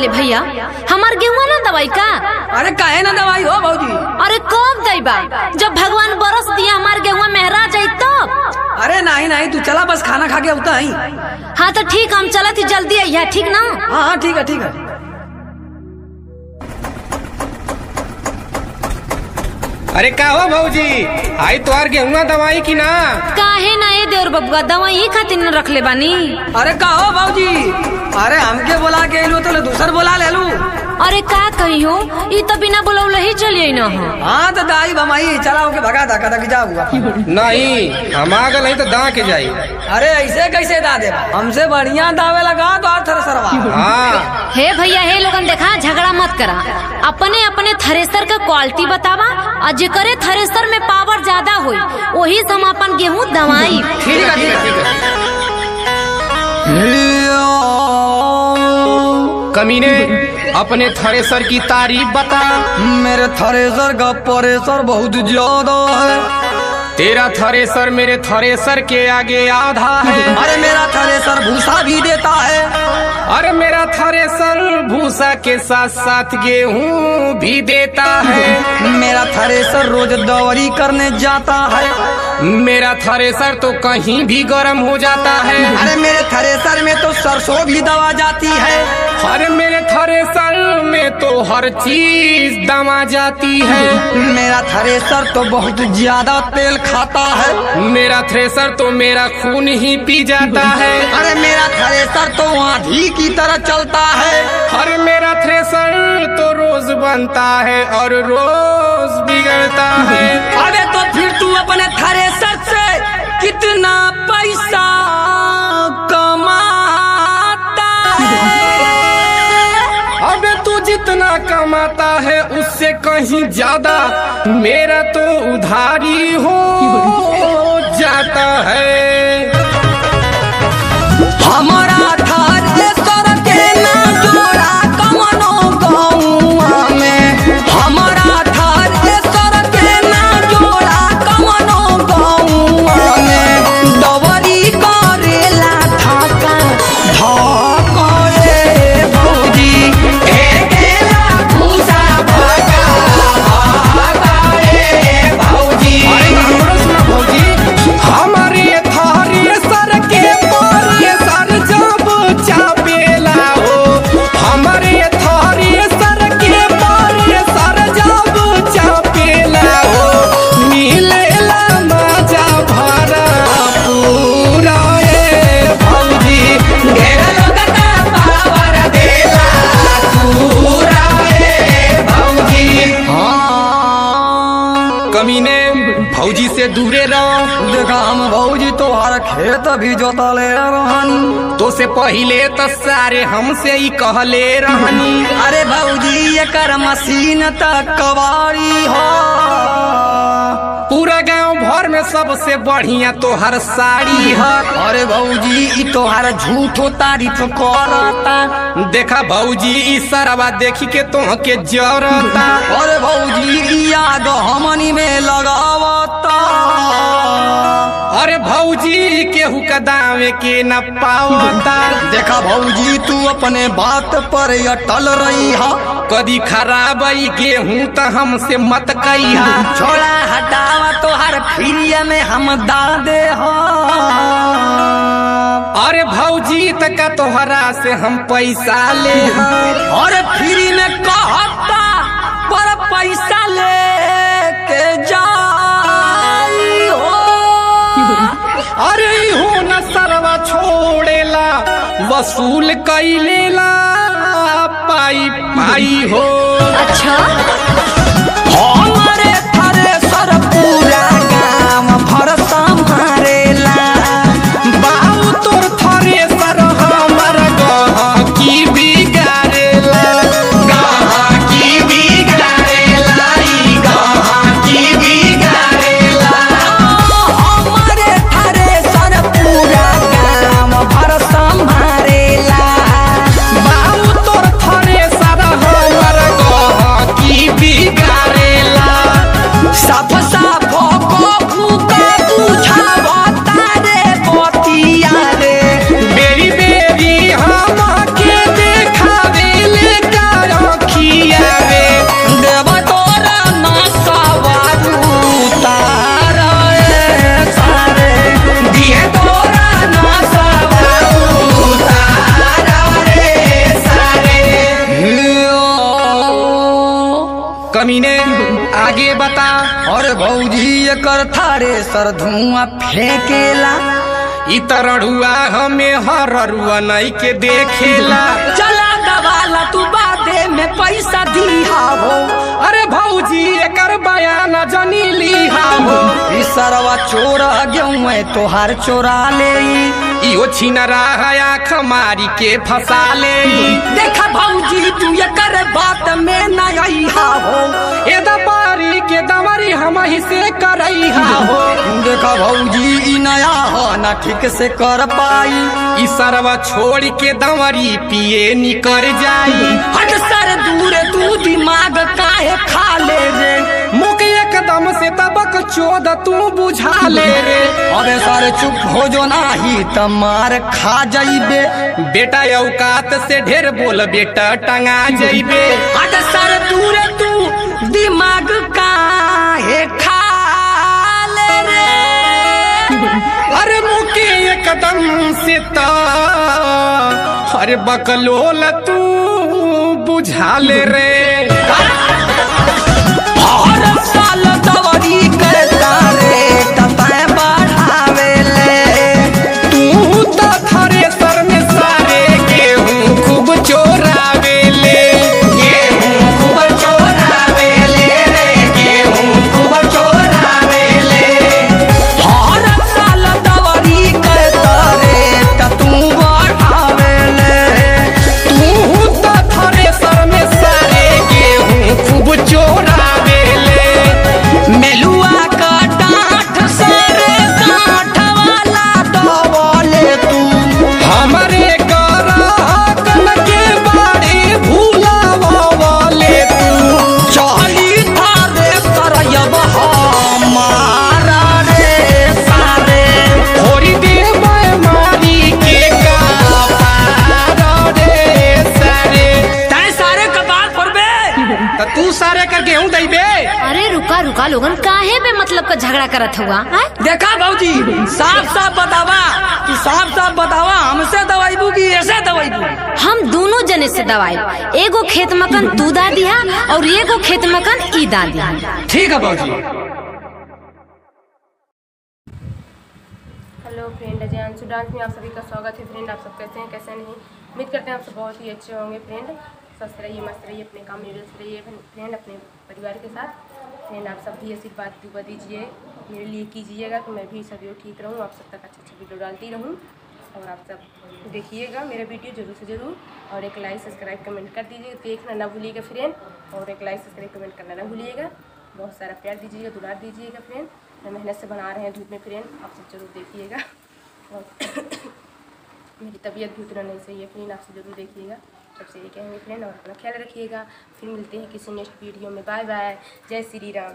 ले भैया, हमार गेहुआ ना दवाई का? अरे काहे ना दवाई हो भौजी? अरे कब देबा? जब भगवान बरस दिया हमार गेहुआ मेहरा जाई तब। अरे नहीं नहीं, तू चला बस खाना खा के उता ही। हाँ तो ठीक, हम चला थी जल्दी आई, ठीक ना? हाँ ठीक है ठीक है। अरे का हो भौजी, आई तोहार गेहुआ दवाई की ना? काहे ना ये देवर बबुआ दवाई ही खातिर न रख ले बानी। अरे का हो भौजी? अरे हमके बोला के लो तो दूसर बोला ले लू। अरे का कही हो, ये तो बिना बुलावले ही चलिए न हो। हाँ तो दाई बमाई चला होके भगा दा कदा की जाऊंगा। नहीं, हम आ गए नहीं तो दा के जाई। अरे ऐसे कैसे दा दे? हमसे बढ़िया दावे लगा तो और थ्रेसरवा। हाँ हे भैया हे लोगन देखा, झगड़ा मत करा, अपने अपने थ्रेसर का क्वालिटी बतावा और जे करे थ्रेसर में पावर ज्यादा होई वही से हम अपन गेहूं दवाई। ठीक है ठीक है ठीक है। कमीने अपने थ्रेसर की तारीफ बता। मेरे थ्रेसर का प्रेशर बहुत ज्यादा है। तेरा थ्रेसर मेरे थ्रेसर के आगे आधा है। अरे मेरा थ्रेसर भूसा भी देता है। अरे मेरा थ्रेसर भूसा के साथ साथ गेहूं भी देता है। मेरा थ्रेसर रोज दौरी करने जाता है। मेरा थ्रेसर तो कहीं भी गर्म हो जाता है। अरे मेरे थ्रेसर में तो सरसों भी दवा जाती है। अरे मेरे थ्रेसर में तो हर चीज दमा जाती है। मेरा थ्रेसर तो बहुत ज्यादा तेल खाता है। मेरा थ्रेसर तो मेरा खून ही पी जाता है। अरे मेरा थ्रेसर तो आंधी की तरह चलता है। अरे मेरा थ्रेसर तो रोज बनता है और रोज बिगड़ता है। अरे तो फिर तू अपने थ्रेसर से कितना पैसा कमाता है? अबे तू जितना कमाता है उससे कहीं ज्यादा मेरा तो उधारी हो जाता है। हमारा थ्रेसर के ना जोड़ा कमनो गौआ में। हमारा थ्रेसर के ना जोड़ा कमनो गौआ में। दवरी करेला धक्का धक्का रे भौजी। एकेला भूसा भगा भगा रे भौजी। अरे हमरो सुना भौजी, हमारे थ्रेसर के प्रेशर जब चापेला हो। हमारे थ्रेसर के प्रेशर जब चापेला हो। मिलेला मजा भरा पूरा ए भौजी। घेरा लोगता पावर देला पूरा ए भौजी। हाँ कमीने भौजी से दूरे रहो। देखा हम भौजी तोहार खेत भी जोता ले रहन। तो से पहले तो सारे हमसे ही कहले रहनी। अरे भौजी एकर मशीन तक कवारी हो। पूरा गांव भर में सबसे बढ़िया तोहर साड़ी है। अरे भौजी ई तोहार झूठो तारीफ करता। देखा भौजी ई सरवा देखी के तोह के जरता। अरे भौजी ई आग हमनी में लगावता। अरे भौजी केहू का दावे के न पावता। देखा भौजी तू अपने बात पर अटल रही हा। कदी खराब आई गेहूं तो हमसे मत कही। छोड़ा हटावा तोहार फ्री में हम दा दे हो। अरे भौजी तक तोहरा से हम पैसा ले। और फ्री में कहता पर पैसा ले के जाई हो। अरे हो न सरवा छोड़ेला वसूल कैलेला पाई पाई हो। अच्छा हमारे थ्रेसर पूरा गांव भर संभारेला। बाऊ तोर थ्रेसर हमर गहकी बिगाड़ेला। गहकी बिगाड़ेला ई गहकी बिगाड़ेला। हमारे थ्रेसर पूरा गांव भर संभारेला। बाऊ तोर थ्रेसर हमर गहकी कमीने आगे बता। और भौजी एकर थारे सर धुआं फेंकेला। इतरड़ुआ हमें हररुआ नहीं के देखेला। चला दवाला तू बादे में पैसा दिहा हो। अरे भौजी एकर बयान जनी लिहा हो। ई सरवा चोर गेहूं तोहार चोरा ले। इहो छिनरा आँख मारी के फंसा ले। देखा भौजी तू एकर बात में न आईहा हो। ए दपारी के दमरी हम ही से करईहा हो। देखा भौजी ई नया हो ना ठीक से कर पाई। ई सरवा छोड़ के दमरी पिए निकर जाई। हट सर दूर तू दिमाग काहे खा ले रे। मुख एकदम से तबक चोद तू बुझा ले रे। अबे सर चुप हो जो नाही त मार खा जाइबे। बेटा औकात से ढेर बोल बेटा टंगा जाइबे। हट सर दूर तू दिमाग काहे खा ले रे। अरे मुके एकदम से ता अरे बकलोल तू बुझा ले रे। हर साल दवरी करता रे तपै बढ़ावे ले। तू तो थ्रेसर में सारे गेहूं खूब चोरावे ले। गेहूं खूब चोरावे ले रे। गेहूं खूब चोरावे ले। हर साल दवरी करता रे त तू बढ़ावे ले। तू तो थ्रेसर में सारे गेहूं खूब चोरावे ले। मेलुआ का डांठ सारे डांठ वाला दवाले तू। हमरे कन के बारे भूलावले तू। चली थारे सरयब हमारा रे सारे। थोड़ी देर में मारी के कपार रे सारे। तै सारे कपाल पर बे। त तू सारे का गेहूं दैबे। अरे रुका रुका लोगन, काहे बे मतलब का झगड़ा करत हुआ है? देखा भौजी साफ साफ बतावा कि साफ साफ बतावा हमसे दवाईबू की ऐसे दवाईबू। हम दोनों जने से दवाई। एगो खेत मकन तू दा दिया और एगो खेत मकन ई दा दिया। ठीक है भौजी। हेलो फ्रेंड, अजयांशु डांस में आप सभी का स्वागत है। फ्रेंड आप सब कैसे हैं, कैसे नहीं, उम्मीद करते हैं आप सब बहुत ही अच्छे होंगे। फ्रेंड स्वस्थ रहिए, मस्त रहिए, अपने काम में व्यस्त रहिए फ्रेंड, अपने परिवार के साथ। फ्रेंड आप सब भी आशीर्वाद दुआ दीजिए, मेरे लिए कीजिएगा तो मैं भी सभी ठीक रहूँ, आप सब तक अच्छे वीडियो डालती रहूँ। और आप सब देखिएगा मेरा वीडियो जरूर से ज़रूर, और एक लाइक सब्सक्राइब कमेंट कर दीजिएगा, देखना ना भूलिएगा फ्रेंड। और एक लाइक सब्सक्राइब कमेंट करना ना भूलिएगा। बहुत सारा प्यार दीजिएगा, दुलार दीजिएगा फ्रेंड। मैं मेहनत से बना रहे हैं धूप में फ्रेंड, आप सब जरूर देखिएगा। और मेरी तबीयत भी उतना नहीं सही है फ्रेंड, आप सब जरूर देखिएगा। सबसे ये कहेंगे फ्रेंड, और अपना ख्याल रखिएगा। फिर मिलते हैं किसी नेक्स्ट वीडियो में। बाय बाय, जय श्री राम।